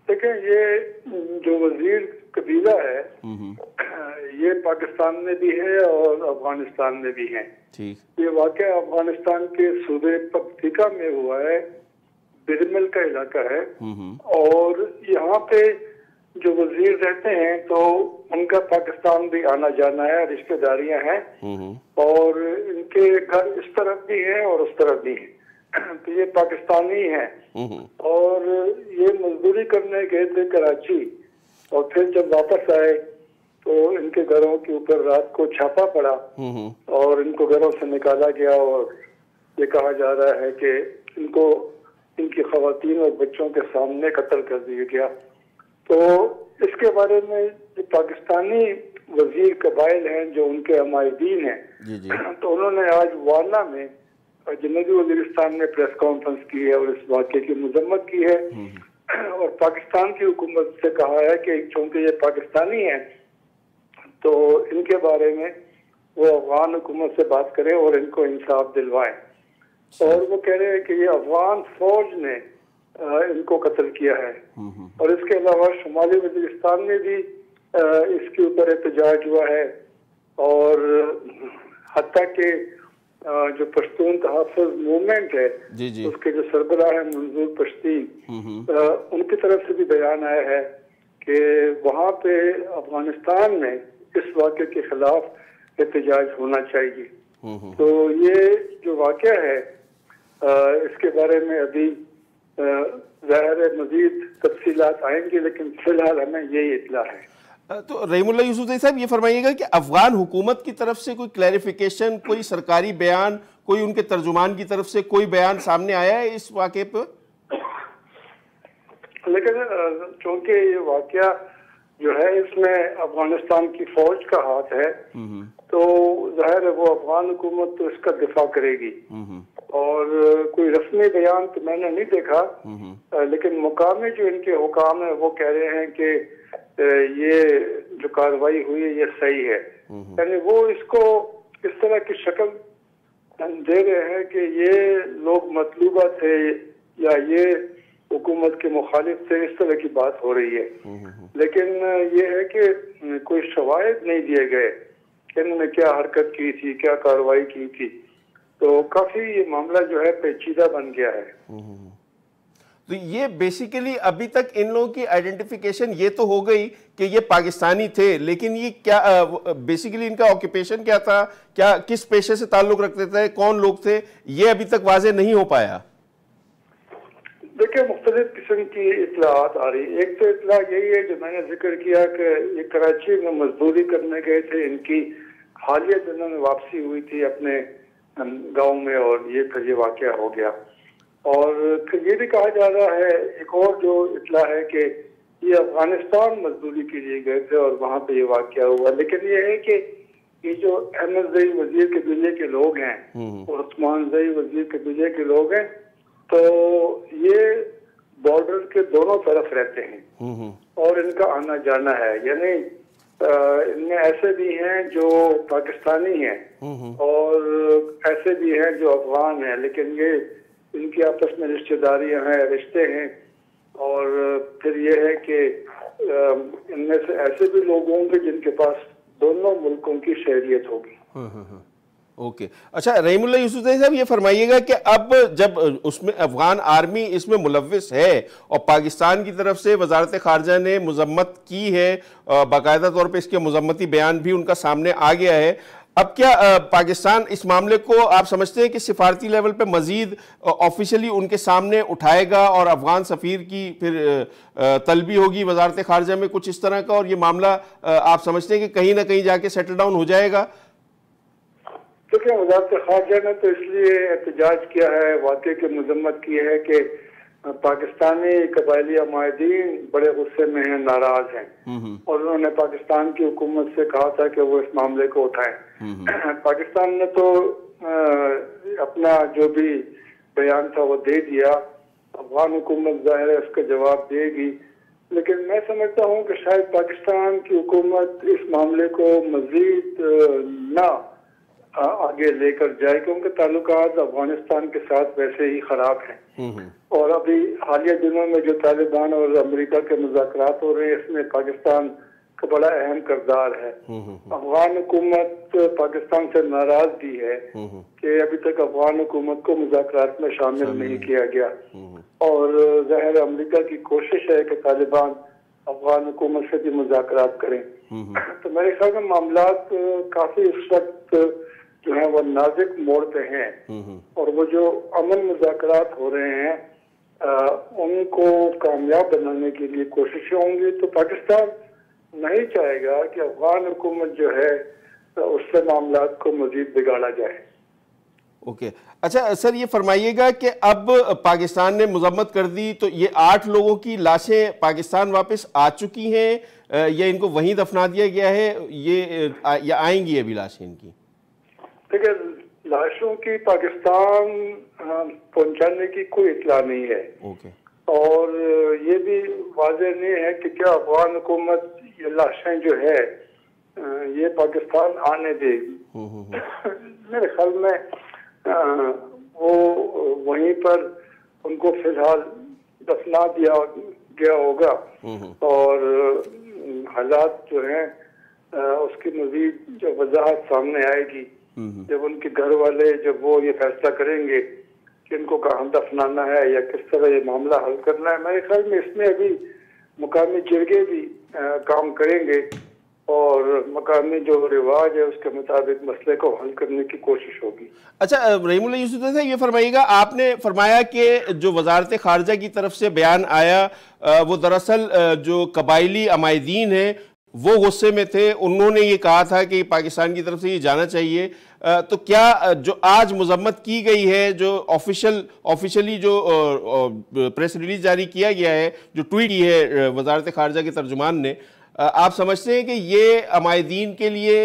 देखिए, ये जो वजीर कबीला है ये पाकिस्तान में भी है और अफगानिस्तान में भी है। ठीक। ये वाकया अफगानिस्तान के सूबे पक्तिका में हुआ है, बिरमल का इलाका है, और यहाँ पे जो वजीर रहते हैं तो उनका पाकिस्तान भी आना जाना है, रिश्तेदारियां हैं, और इनके घर इस तरफ भी हैं और उस तरफ भी हैं, तो ये पाकिस्तानी हैं। और ये मजदूरी करने गए थे कराची, और फिर जब वापस आए तो इनके घरों के ऊपर रात को छापा पड़ा और इनको घरों से निकाला गया, और ये कहा जा रहा है कि इनको इनकी खवातीन और बच्चों के सामने कत्ल कर दिया गया। तो इसके बारे में जो पाकिस्तानी वजीर कबाइल हैं जो उनके हमायदीन हैं, तो उन्होंने आज वारना में जनूबी वजीरिस्तान में प्रेस कॉन्फ्रेंस की है और इस वाक़े की मजम्मत की है, और पाकिस्तान की हुकूमत से कहा है कि चूंकि ये पाकिस्तानी हैं तो इनके बारे में वो अफगान हुकूमत से बात करें और इनको इंसाफ दिलवाएं। और वो कह रहे हैं कि ये अफगान फौज ने इनको कत्ल किया है, और इसके अलावा शुमाली वजीरिस्तान में भी इसके ऊपर एहतजाज हुआ है, और हत्ता के जो पश्तून तहफ़्फ़ुज़ मूवमेंट है उसके जो सरबराह है मंजूर पश्ती, उनकी तरफ से भी बयान आया है कि वहाँ पे अफगानिस्तान में इस वाक़े के खिलाफ एहतजाज होना चाहिए। तो ये जो वाक़या है इसके बारे में अभी ज़ाहिर मज़ीद तफसीलात आएंगी, लेकिन फिलहाल हमें यही इत्ला है। तो रहीमुल्ला यूसुफ़ज़ई साहब, ये फरमाइएगा कि अफगान हुकूमत की तरफ से कोई क्लैरिफिकेशन, कोई सरकारी बयान, कोई उनके तर्जुमान की तरफ से कोई बयान सामने आया है इस वाक़े पर? लेकिन चूंकि ये वाक़या जो है इसमें अफगानिस्तान की फौज का हाथ है, तो जाहिर है वो अफगान हुकूमत तो इसका दिफा करेगी, और कोई रस्मी बयान तो मैंने नहीं देखा, लेकिन मुकामी जो इनके हुकाम है वो कह रहे हैं कि ये जो कार्रवाई हुई है ये सही है। यानी वो इसको इस तरह की शक्ल दे रहे हैं कि ये लोग मतलूबा थे या ये हुकूमत के मुखालिफ थे, इस तरह की बात हो रही है। लेकिन ये है कि कोई शवाहिद नहीं दिए गए कि इन्होंने क्या हरकत की थी, क्या कार्रवाई की थी, तो काफी ये मामला जो है पेचीदा बन गया है। तो ये बेसिकली अभी तक इन लोगों की आइडेंटिफिकेशन ये तो हो गई कि ये पाकिस्तानी थे, लेकिन ये क्या बेसिकली इनका ऑक्यूपेशन क्या था, क्या किस पेशे से ताल्लुक रखते थे, कौन लोग थे, ये अभी तक वाजे नहीं हो पाया। देखिए, मुख्तलिफ किस्म की इतलात आ रही। एक तो इतला यही है जो मैंने जिक्र किया कि ये कराची में मजदूरी करने गए थे, इनकी हालिया दिनों में वापसी हुई थी अपने गांव में, और ये फिर ये वाकया हो गया। और फिर ये भी कहा जा रहा है, एक और जो इतला है कि ये अफगानिस्तान मजदूरी के लिए गए थे और वहाँ पे ये वाकया हुआ। लेकिन ये है कि ये जो अहमद ज़ई वजीर कबीले के लोग हैं और उस्मान ज़ई वजीर कबीले के लोग हैं, तो ये बॉर्डर के दोनों तरफ रहते हैं और इनका आना जाना है। यानी इनमें ऐसे भी हैं जो पाकिस्तानी हैं और ऐसे भी हैं जो अफगान हैं, लेकिन ये इनकी आपस में रिश्तेदारियां हैं, रिश्ते हैं। और फिर ये है कि इनमें से ऐसे भी लोग होंगे जिनके पास दोनों मुल्कों की शहरियत होगी। ओके, अच्छा रहीमुल्ला यूसुफ़ज़ई साहब, ये फरमाइएगा कि अब जब उसमें अफगान आर्मी इसमें मुलव्विस है और पाकिस्तान की तरफ से वजारत खारजा ने मजम्मत की है, बाकायदा तौर पे इसके मजम्मती बयान भी उनका सामने आ गया है, अब क्या पाकिस्तान इस मामले को आप समझते हैं कि सिफारती लेवल पे मजीद ऑफिशियली उनके सामने उठाएगा और अफगान सफीर की फिर तलबी होगी वजारत खारजा में कुछ इस तरह का, और ये मामला आप समझते हैं कि कहीं ना कहीं जाके सेटल डाउन हो जाएगा? देखिए, वजारत खारजा ने तो इसलिए एहतजाज किया है, वाक़े की मजम्मत की है कि पाकिस्तानी कबायली अमायदीन बड़े गुस्से में हैं, नाराज हैं, और उन्होंने पाकिस्तान की हुकूमत से कहा था कि वो इस मामले को उठाएं। पाकिस्तान ने तो अपना जो भी बयान था वो दे दिया। अफगान हुकूमत जाहिर है उसका जवाब देगी, लेकिन मैं समझता हूँ कि शायद पाकिस्तान की हुकूमत इस मामले को मजीद ना आगे लेकर जाए, क्योंकि ताल्लुकात अफगानिस्तान के साथ वैसे ही खराब हैं। और अभी हालिया दिनों में जो तालिबान और अमेरिका के मुज़ाकरात हो रहे हैं, इसमें पाकिस्तान का बड़ा अहम किरदार है। अफगान हुकूमत पाकिस्तान से नाराज भी है कि अभी तक अफगान हुकूमत को मुज़ाकरात में शामिल नहीं किया गया, और ज़ाहिर अमेरिका की कोशिश है कि तालिबान अफगान हुकूमत से भी मुज़ाकरात करें। तो मेरे ख्याल में मामलात काफी इस वक्त जो है वो नाजुक मोड़ पे हैं, और वो जो अमन मुज़ाकरात हो रहे हैं उनको कामयाब बनाने के लिए कोशिशें होंगी। तो पाकिस्तान नहीं चाहेगा कि अफगान हुकूमत जो है उससे मामलात को मजीद बिगाड़ा जाए। ओके, अच्छा सर, ये फरमाइएगा कि अब पाकिस्तान ने मजम्मत कर दी, तो ये 8 लोगों की लाशें पाकिस्तान वापस आ चुकी हैं या इनको वहीं दफना दिया गया है, ये या आएंगी अभी लाशें इनकी? देखिए, लाशों की पाकिस्तान पहुंचाने की कोई इत्तला नहीं है। ओके। और ये भी वाज़ेह नहीं है कि क्या अफगान हुकूमत ये लाशें जो है ये पाकिस्तान आने देगी। मेरे ख्याल में वो वहीं पर उनको फिलहाल दफना दिया गया होगा, और हालात जो हैं उसकी मजीद जो वजाहत सामने आएगी जब उनके घर वाले जब वो ये फैसला करेंगे कि इनको कहाँ दफनाना है या किस तरह ये मामला हल करना है। मेरे ख्याल में इसमें अभी मुकामी जिरगे भी काम करेंगे और मकामी जो रिवाज है उसके मुताबिक मसले को हल करने की कोशिश होगी। अच्छा रहीमुल्लाह यूसुफ साहब, ये फरमाइएगा, आपने फरमाया कि जो वजारत खारजा की तरफ से बयान आया वो दरअसल जो कबायली अमायदीन हैं वो गुस्से में थे, उन्होंने ये कहा था कि पाकिस्तान की तरफ से ये जाना चाहिए। तो क्या जो आज मजम्मत की गई है, जो ऑफिशियली जो प्रेस रिलीज जारी किया गया है, जो ट्वीट की है वजारत खारजा के तर्जुमान ने, आप समझते हैं कि ये अमायदीन के लिए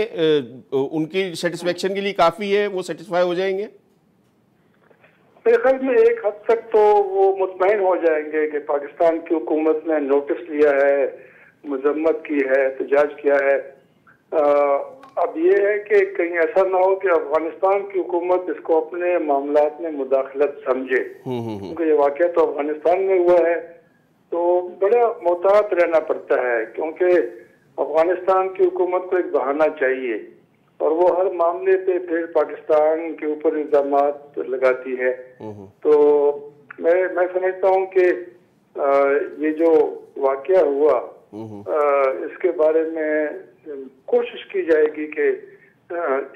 उनकी सेटिस्फेक्शन के लिए काफ़ी है, वो सेटिस्फाई हो जाएंगे? मेरे ख्याल में एक हद तक तो वो मुतमईन हो जाएंगे कि पाकिस्तान की हुकूमत ने नोटिस लिया है, मजम्मत की है, एहतजाज किया है। अब ये है कि कहीं ऐसा ना हो कि अफगानिस्तान की हुकूमत इसको अपने मामलात में मुदाखलत समझे, क्योंकि ये वाक़या तो अफगानिस्तान में हुआ है, तो बड़ा मोहतात रहना पड़ता है, क्योंकि अफगानिस्तान की हुकूमत को एक बहाना चाहिए और वो हर मामले पे फिर पाकिस्तान के ऊपर इल्जामात लगाती है। तो मैं समझता हूँ कि ये जो वाक़या हुआ इसके बारे में कोशिश की जाएगी कि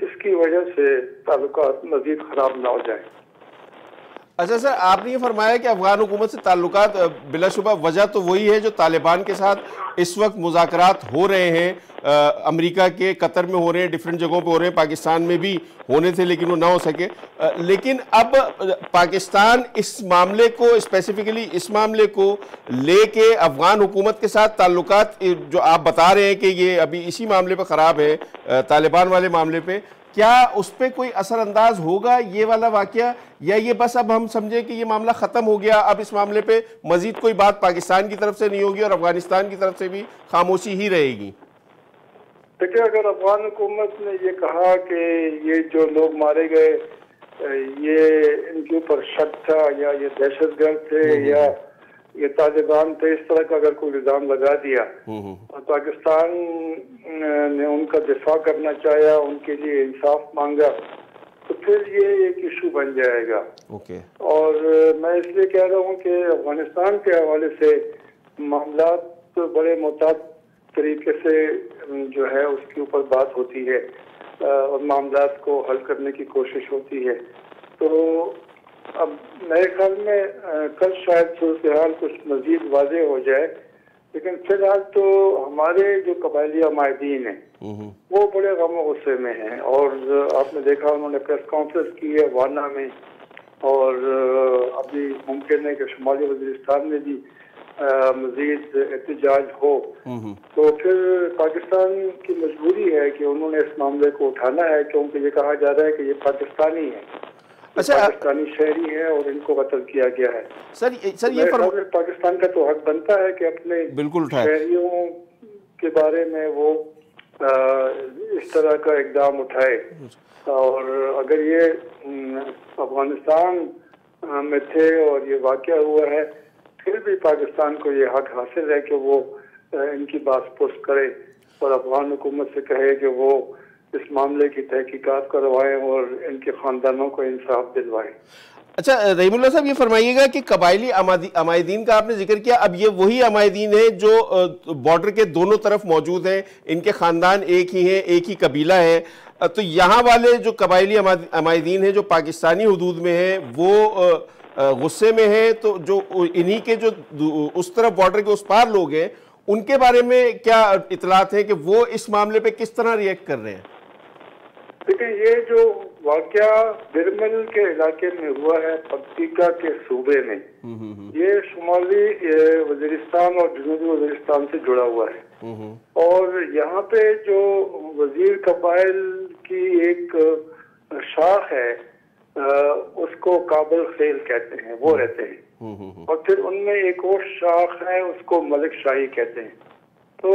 इसकी वजह से ताल्लुकात मजीद खराब ना हो जाए। अच्छा सर, आपने ये फरमाया कि अफगान हुकूमत से ताल्लुकात बिलाशुबा वजह तो वही है जो तालिबान के साथ इस वक्त मुज़ाकरात हो रहे हैं, अमेरिका के, कतर में हो रहे हैं, डिफरेंट जगहों पे हो रहे हैं, पाकिस्तान में भी होने थे लेकिन वो ना हो सके। लेकिन अब पाकिस्तान इस मामले को, स्पेसिफिकली इस मामले को लेके अफगान हुकूमत के साथ ताल्लुकात जो आप बता रहे हैं कि ये अभी इसी मामले पर ख़राब है, तालिबान वाले मामले पे, क्या उस पर कोई असरअंदाज होगा ये वाला वाकया, या ये बस अब हम समझे कि ये मामला ख़त्म हो गया, अब इस मामले पे मजीद कोई बात पाकिस्तान की तरफ से नहीं होगी और अफगानिस्तान की तरफ से भी खामोशी ही रहेगी? देखिए, अगर अफगान हुकूमत ने ये कहा कि ये जो लोग मारे गए ये इनके ऊपर शक था या ये दहशतगर्द थे या ये तालिबान थे, इस तरह का अगर कोई इल्जाम लगा दिया और पाकिस्तान ने उनका दिफा करना चाहा, उनके लिए इंसाफ मांगा, तो फिर ये एक इशू बन जाएगा। और मैं इसलिए कह रहा हूँ कि अफगानिस्तान के हवाले से मामला तो बड़े मोहतात तरीके से जो है उसके ऊपर बात होती है, और मामलात को हल करने की कोशिश होती है। तो अब मेरे ख्याल में कल शायद सूरत हाल कुछ मजीद वाज़ेह हो जाए, लेकिन फिलहाल तो हमारे जो कबायली अमायदीन हैं वो बड़े गम और गुस्से में हैं। और आपने देखा उन्होंने प्रेस कॉन्फ्रेंस की है वाना में, और अभी मुमकिन है कि शुमाली वज़ीरिस्तान में भी मजीद एहतजाज हो। तो फिर पाकिस्तान की मजबूरी है कि उन्होंने इस मामले को उठाना है, क्योंकि ये कहा जा रहा है कि ये पाकिस्तानी है, अच्छा, पाकिस्तानी शहरी है और इनको कत्ल किया गया है। सर ये पाकिस्तान का तो हक बनता है कि अपने बिल्कुल शहरियों के बारे में वो इस तरह का इकदाम उठाए। और अगर ये अफगानिस्तान में थे और ये वाक़या हुआ है, फिर भी पाकिस्तान को ये हक हासिल है कि वो इनकी बात-पुस करे और अफगान हुकूमत से कहे कि वो इस मामले की तहकीकात करवाएं और इनके ख़ानदानों को इंसाफ दिलवाएं। अच्छा रहीमुल्लाह साहब, ये फरमाइएगा कि कबायली अमायदीन का आपने जिक्र किया, अब ये वही अमायदीन है जो बॉर्डर के दोनों तरफ मौजूद हैं, इनके ख़ानदान एक ही हैं, एक ही कबीला है, तो यहाँ वाले जो कबायली अमायदीन हैं जो पाकिस्तानी हुदूद में हैं वो गुस्से में हैं, तो जो इन्हीं के जो उस तरफ बॉर्डर के उस पार लोग हैं उनके बारे में क्या इतलात है कि वो इस मामले पे किस तरह रिएक्ट कर रहे हैं? देखिए, ये जो वाक़या बिरमल के इलाके में हुआ है पक्तिका के सूबे में, ये शुमाली वज़ीरिस्तान और जनूबी वज़ीरिस्तान से जुड़ा हुआ है। और यहाँ पे जो वज़ीर कबाइल की एक शाख है उसको काबल खेल कहते हैं, वो रहते हैं। और फिर उनमें एक और शाख है उसको मलिक शाही कहते हैं। तो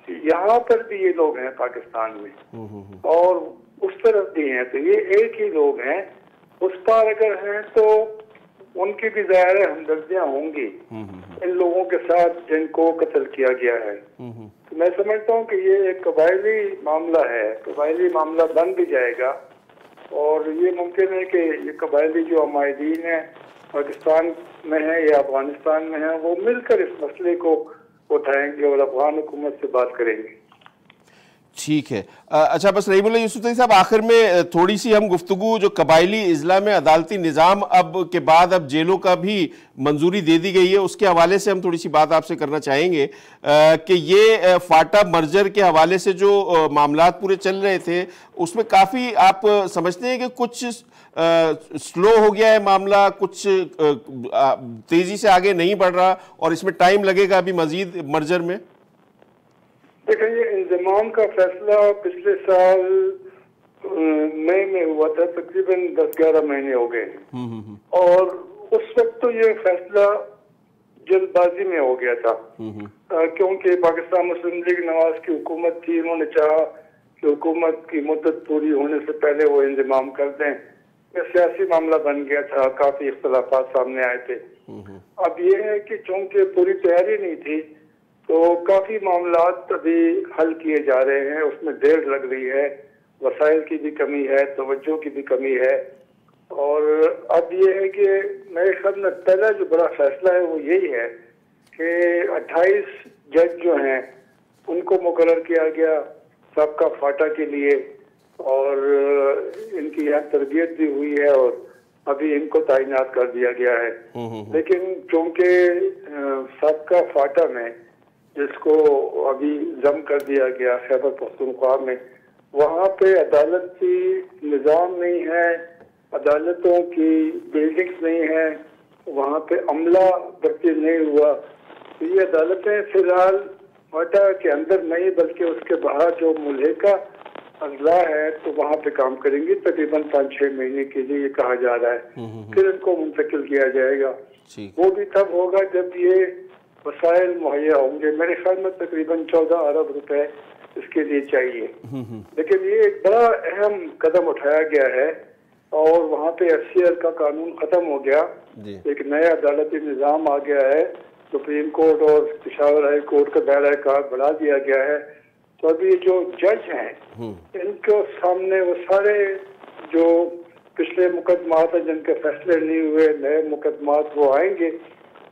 यहाँ पर भी ये लोग हैं पाकिस्तान में, और उस तरफ भी हैं, तो ये एक ही लोग हैं। उस पार अगर हैं तो उनकी भी ज़ाहिर हमदर्दियाँ होंगी इन लोगों के साथ जिनको कत्ल किया गया है। तो मैं समझता हूँ कि ये एक कबायली मामला है, कबायली मामला बन भी जाएगा, और ये मुमकिन है कि ये कबायली जो अमायदीन है पाकिस्तान में है या अफगानिस्तान में है, वो मिलकर इस मसले को उठाएंगे और अफगान हुकूमत से बात करेंगे। ठीक है। अच्छा, बस रहीमुल्लाह यूसुफ़ज़ई साहब, आखिर में थोड़ी सी हम गुफ्तगू जो कबायली इज़्ला में अदालती निज़ाम अब के बाद अब जेलों का भी मंजूरी दे दी गई है, उसके हवाले से हम थोड़ी सी बात आपसे करना चाहेंगे कि ये फाटा मर्जर के हवाले से जो मामलात पूरे चल रहे थे उसमें काफ़ी आप समझते हैं कि कुछ स्लो हो गया है मामला, कुछ तेज़ी से आगे नहीं बढ़ रहा और इसमें टाइम लगेगा अभी मज़ीद मर्जर में? देखिए, ये इंजमाम का फैसला पिछले साल मई में हुआ था, तकरीबन 10-11 महीने हो गए, और उस वक्त तो ये फैसला जल्दबाजी में हो गया था, क्योंकि पाकिस्तान मुस्लिम लीग नवाज की हुकूमत थी। उन्होंने चाहा कि हुकूमत की मुद्दत पूरी होने से पहले वो इंजमाम कर दें। ये सियासी मामला बन गया था, काफी इख्तलाफात सामने आए थे। अब ये है कि चूंकि पूरी तैयारी नहीं थी तो काफी मामलात अभी हल किए जा रहे हैं, उसमें देर लग रही है, वसाइल की भी कमी है, तवज्जो की भी कमी है। और अब ये है कि मेरे ख्याल में पहला जो बड़ा फैसला है वो यही है कि 28 जज जो हैं उनको मुकर्रर किया गया सबका फाटा के लिए, और इनकी यहाँ तरबियत भी हुई है और अभी इनको तैनात कर दिया गया है। लेकिन चूंकि सबका फाटा में, जिसको अभी जम कर दिया गया खैबर पख्तूनख्वा में, वहाँ पे अदालती निज़ाम नहीं है, अदालतों की बिल्डिंग्स नहीं है, वहाँ पे अमला भर्ती नहीं हुआ। तो ये अदालतें फिलहाल फाटा के अंदर नहीं बल्कि उसके बाहर जो मुल्हिका अजला है तो वहाँ पे काम करेंगी तकरीबन 5-6 महीने के लिए, ये कहा जा रहा है। फिर इनको मुंतकिल किया जाएगा। वो भी तब होगा जब ये वसाइल मुहैया होंगे। मेरे ख्याल में तकरीबन 14 अरब रुपए इसके लिए चाहिए। लेकिन ये एक बड़ा अहम कदम उठाया गया है और वहाँ पे FCR का कानून खत्म हो गया, एक नया अदालती निज़ाम आ गया है। सुप्रीम कोर्ट और पेशावर हाई कोर्ट का दायरा कार बढ़ा दिया गया है। तो अभी जो जज हैं इनके सामने वो सारे जो पिछले मुकदमात हैं जिनके फैसले नहीं हुए, नए मुकदमात वो आएंगे,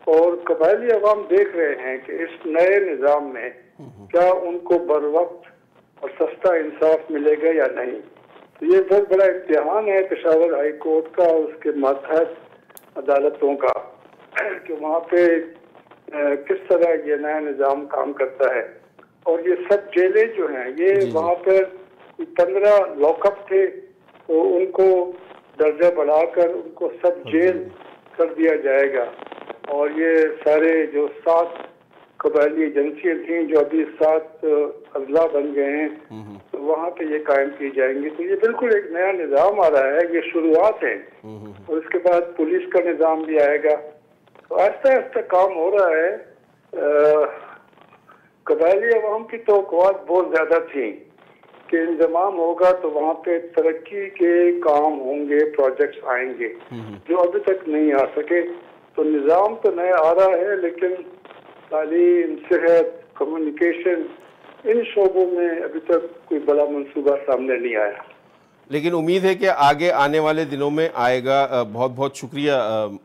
और कबायली अवाम देख रहे हैं कि इस नए निज़ाम में क्या उनको बर वक्त और सस्ता इंसाफ मिलेगा या नहीं। तो ये बहुत बड़ा इम्तिहान है पेशावर हाई कोर्ट का, उसके मातहत अदालतों का, कि वहाँ पे किस तरह ये नया निज़ाम काम करता है। और ये सब जेलें जो हैं, ये वहाँ पर 15 लॉकअप थे, तो उनको दर्जा बढ़ाकर उनको सब जेल कर दिया जाएगा। और ये सारे जो 7 कबायली एजेंसियाँ थी जो अभी 7 अजला बन गए हैं, तो वहाँ पे ये कायम की जाएंगी। तो ये बिल्कुल एक नया निज़ाम आ रहा है, ये शुरुआत है। और इसके बाद पुलिस का निज़ाम भी आएगा। तो आहिस्ता आहिस्ता काम हो रहा है। कबायली अवाम की तवक्कुआत बहुत ज़्यादा थी कि इंतजाम होगा तो वहाँ पे तरक्की के काम होंगे, प्रोजेक्ट्स आएंगे, जो अभी तक नहीं आ सके। तो निज़ाम तो नया आ रहा है, लेकिन तालीम, सेहत, कम्युनिकेशन, इन शोबों में अभी तक कोई बड़ा मंसूबा सामने नहीं आया। लेकिन उम्मीद है कि आगे आने वाले दिनों में आएगा। बहुत बहुत शुक्रिया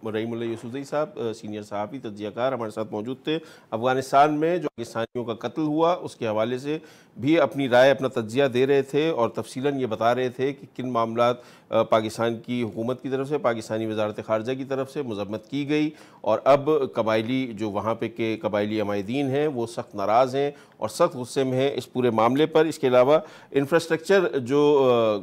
रहीमुल्लाह यूसुफज़ई साहब, सीनियर सहाफ़ी तज्ज़ियाकार हमारे साथ मौजूद थे। अफ़गानिस्तान में जो पाकिस्तानियों का कत्ल हुआ उसके हवाले से भी अपनी राय, अपना तज्ज़िया दे रहे थे और तफसीलन ये बता रहे थे कि किन मामलात पाकिस्तान की हुकूमत की तरफ से, पाकिस्तानी वज़ारत ख़ारजा की तरफ से मज़म्मत की गई। और अब कबायली जो वहाँ पे के कबायली अमायदीन हैं वो सख्त नाराज़ हैं और सख्त गुस्से में हैं इस पूरे मामले पर। इसके अलावा इंफ्रास्ट्रक्चर जो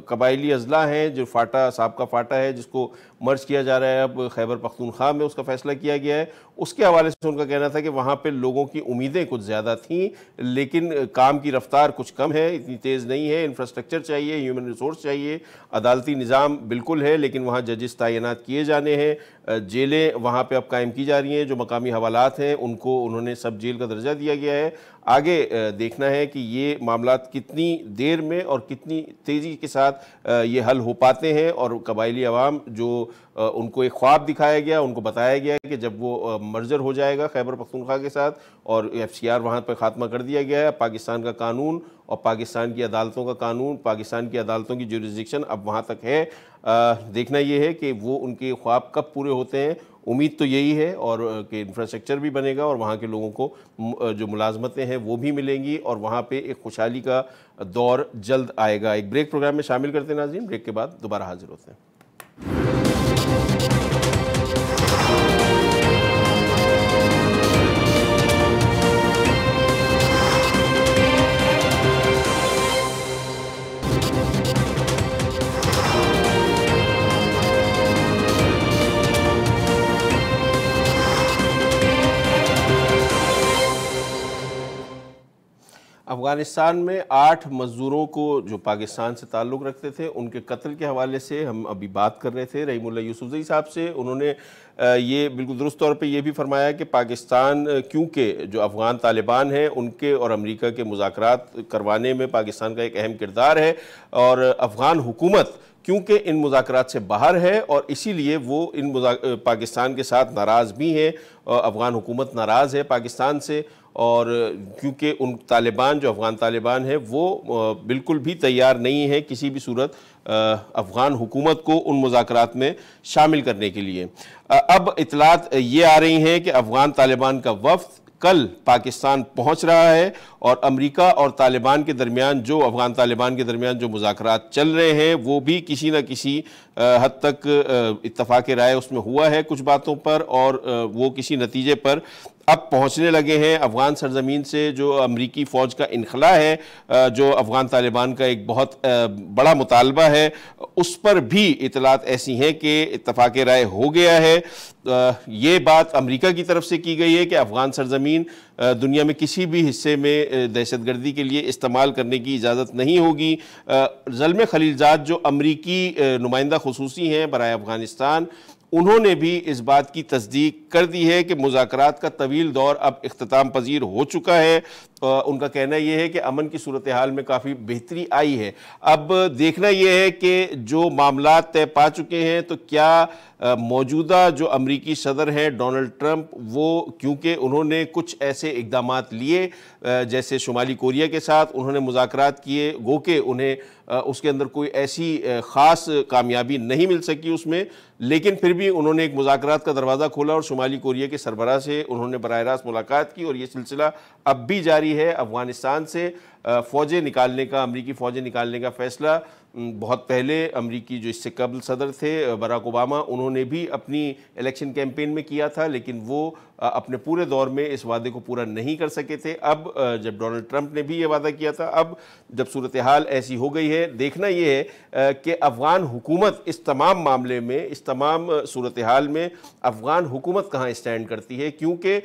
कबायली अजला हैं, जो फ़ाटा, साबका फ़ाटा है जिसको मर्ज किया जा रहा है अब खैबर पख्तूनख्वा में, उसका फ़ैसला किया गया है, उसके हवाले से उनका कहना था कि वहाँ पे लोगों की उम्मीदें कुछ ज़्यादा थीं, लेकिन काम की रफ्तार कुछ कम है, इतनी तेज़ नहीं है। इंफ्रास्ट्रक्चर चाहिए, ह्यूमन रिसोर्स चाहिए, अदालती निज़ाम बिल्कुल है, लेकिन वहाँ जजेस तैनात किए जाने हैं। जेलें वहाँ पे अब कायम की जा रही हैं, जो मकामी हवालात हैं उनको उन्होंने सब जेल का दर्जा दिया गया है। आगे देखना है कि ये मामलात कितनी देर में और कितनी तेज़ी के साथ ये हल हो पाते हैं। और कबायली अवाम जो उनको एक ख्वाब दिखाया गया, उनको बताया गया कि जब वो मर्जर हो जाएगा खैबर पख्तूनख्वा के साथ और FCR वहाँ पर ख़ात्मा कर दिया गया है, पाकिस्तान का कानून और पाकिस्तान की अदालतों का कानून, पाकिस्तान की अदालतों की जुरिसडिक्शन अब वहाँ तक है। देखना ये है कि वो उनके ख्वाब कब पूरे होते हैं। उम्मीद तो यही है और कि इंफ्रास्ट्रक्चर भी बनेगा और वहाँ के लोगों को जो मुलाजमतें हैं वो भी मिलेंगी और वहाँ पे एक खुशहाली का दौर जल्द आएगा। एक ब्रेक प्रोग्राम में शामिल करते हैं नाज़रीन, ब्रेक के बाद दोबारा हाजिर होते हैं। अफ़गानिस्तान में 8 मज़दूरों को जो पाकिस्तान से ताल्लुक़ रखते थे उनके कत्ल के हवाले से हम अभी बात कर रहे थे रहीमुल्लाह यूसुफज़ई साहब से। उन्होंने ये बिल्कुल दुरुस्त तौर पे ये भी फरमाया कि पाकिस्तान क्योंकि जो अफ़गान तालिबान हैं उनके और अमेरिका के मुज़ाकरात करवाने में पाकिस्तान का एक अहम किरदार है और अफ़गान हुकूमत क्योंकि इन मुज़ाकरात से बाहर है और इसीलिए वो इन पाकिस्तान के साथ नाराज़ भी हैं। अफ़गान हुकूमत नाराज़ है पाकिस्तान से और क्योंकि उन तालिबान जो अफ़गान तालिबान है वो बिल्कुल भी तैयार नहीं है किसी भी सूरत अफ़गान हुकूमत को उन मुज़ाकरात में शामिल करने के लिए। अब इतलात ये आ रही हैं कि अफ़गान तालिबान का वफ़द कल पाकिस्तान पहुंच रहा है और अमेरिका और तालिबान के दरमियान जो अफ़गान तालिबान के दरमियान जो मुज़ाकरात चल रहे हैं वो भी किसी न किसी हद तक इत्तफ़ाक़ राय उसमें हुआ है कुछ बातों पर और वो किसी नतीजे पर अब पहुंचने लगे हैं। अफ़गान सरजमीन से जो अमरीकी फ़ौज का इनखला है, जो अफ़गान तालिबान का एक बहुत बड़ा मुतालबा है, उस पर भी इतलात ऐसी हैं कि इत्तफ़ाक़ राय हो गया है। ये बात अमरीका की तरफ से की गई है कि अफ़गान सरजमीन दुनिया में किसी भी हिस्से में दहशतगर्दी के लिए इस्तेमाल करने की इजाज़त नहीं होगी। ज़ल्म खलीलज़ाद जो अमरीकी नुमाइंदा खुसूसी हैं बराए अफ़गानिस्तान, उन्होंने भी इस बात की तस्दीक कर दी है कि मुज़ाकरात का तवील दौर अब इख्तिताम पजीर हो चुका है। उनका कहना यह है कि अमन की सूरत हाल में काफ़ी बेहतरी आई है। अब देखना यह है कि जो मामलात तय पा चुके हैं तो क्या मौजूदा जो अमरीकी सदर हैं डोनाल्ड ट्रंप, वो क्योंकि उन्होंने कुछ ऐसे इक़दामात लिए जैसे शुमाली कोरिया के साथ उन्होंने मुज़ाकरात किए, गो के उन्हें उसके अंदर कोई ऐसी ख़ास कामयाबी नहीं मिल सकी उसमें, लेकिन फिर भी उन्होंने एक मुज़ाकरात का दरवाज़ा खोला और शुमाली कोरिया के सरबराह से उन्होंने बराह रास्त मुलाकात की और ये सिलसिला अब भी जारी तैयारी है अफगानिस्तान से फ़ौजें निकालने का, अमरीकी फ़ौजें निकालने का फ़ैसला बहुत पहले अमरीकी जो इससे कबल सदर थे बराक ओबामा, उन्होंने भी अपनी इलेक्शन कैंपेन में किया था, लेकिन वो अपने पूरे दौर में इस वादे को पूरा नहीं कर सके थे। अब जब डोनाल्ड ट्रंप ने भी ये वादा किया था, अब जब सूरत हाल ऐसी हो गई है, देखना ये है कि अफ़गान हुकूमत इस तमाम मामले में, इस तमाम सूरत हाल में अफ़गान हुकूमत कहाँ स्टैंड करती है, क्योंकि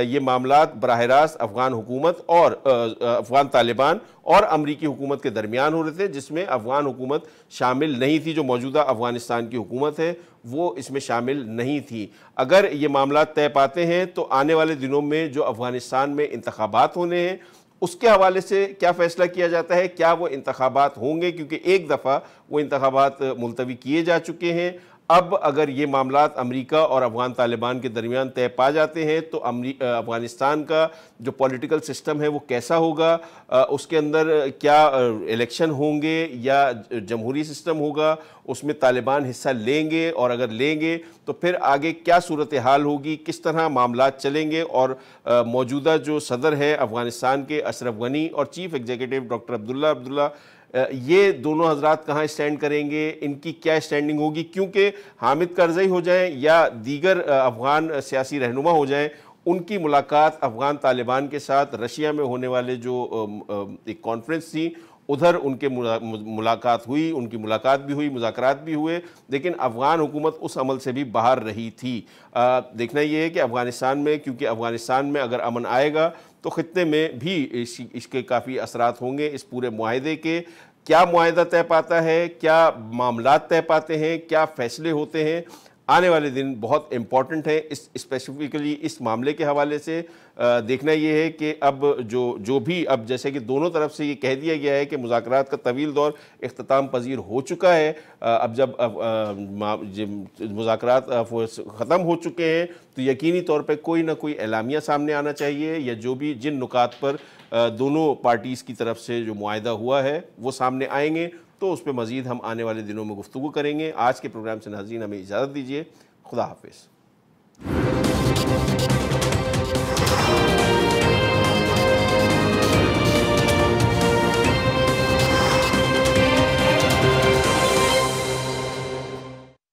ये मामलात बराह रास्त अफ़गान हुकूमत और अफ़गान तालिबान और अमरीकी हुकूमत के दरमियान हो रहे थे, जिसमें अफ़गान हुकूमत शामिल नहीं थी। जो मौजूदा अफ़गानिस्तान की हुकूमत है वो इसमें शामिल नहीं थी। अगर ये मामला तय पाते हैं तो आने वाले दिनों में जो अफ़गानिस्तान में इंतखाबात होने हैं उसके हवाले से क्या फ़ैसला किया जाता है, क्या वो इंतखाबात होंगे, क्योंकि एक दफ़ा वो इंतखाबात मुलतवी किए जा चुके हैं। अब अगर ये मामलात अमेरिका और अफ़गान तालिबान के दरमियान तय पा जाते हैं तो अफ़गानिस्तान का जो पॉलिटिकल सिस्टम है वो कैसा होगा, उसके अंदर क्या इलेक्शन होंगे या जमहूरी सिस्टम होगा, उसमें तालिबान हिस्सा लेंगे, और अगर लेंगे तो फिर आगे क्या सूरत हाल होगी, किस तरह मामलात चलेंगे। और मौजूदा जो सदर है अफ़गानिस्तान के अशरफ गनी और चीफ़ एग्जीक्यूटिव डॉक्टर अब्दुल्ला ये दोनों हजरात कहाँ स्टैंड करेंगे, इनकी क्या स्टैंडिंग होगी, क्योंकि हामिद करज़ई हो जाएं या दीगर अफ़गान सियासी रहनुमा हो जाएं, उनकी मुलाकात अफ़गान तालिबान के साथ रशिया में होने वाले जो एक कॉन्फ्रेंस थी उधर उनके मुलाकात हुई, उनकी मुलाकात भी हुई, मुज़ाकरात भी हुए, लेकिन अफ़गान हुकूमत उस अमल से भी बाहर रही थी। देखना ये है कि अफ़गानिस्तान में, क्योंकि अफ़गानिस्तान में अगर अमन आएगा तो ख़ित्ते में भी इसके काफ़ी असरात होंगे। इस पूरे मुआहदे के क्या मुआहदा तय पाता है, क्या मामलात तय पाते हैं, क्या फ़ैसले होते हैं, आने वाले दिन बहुत इम्पॉर्टेंट है। इस स्पेसिफिकली इस मामले के हवाले से देखना ये है कि अब जो भी, अब जैसे कि दोनों तरफ से ये कह दिया गया है कि मुज़ाकरात का तवील दौर इख्तिताम पजीर हो चुका है। अब जब मुज़ाकरात ख़त्म हो चुके हैं तो यकीनी तौर पे कोई ना कोई एलामिया सामने आना चाहिए, या जो भी जिन नुकात पर दोनों पार्टीज़ की तरफ से जो मुआहदा हुआ है वो सामने आएंगे, तो उस पर मज़ीद हम आने वाले दिनों में गुफ्तगू करेंगे। आज के प्रोग्राम से नाज़रीन हमें इजाज़त दीजिए। खुदा हाफिज़।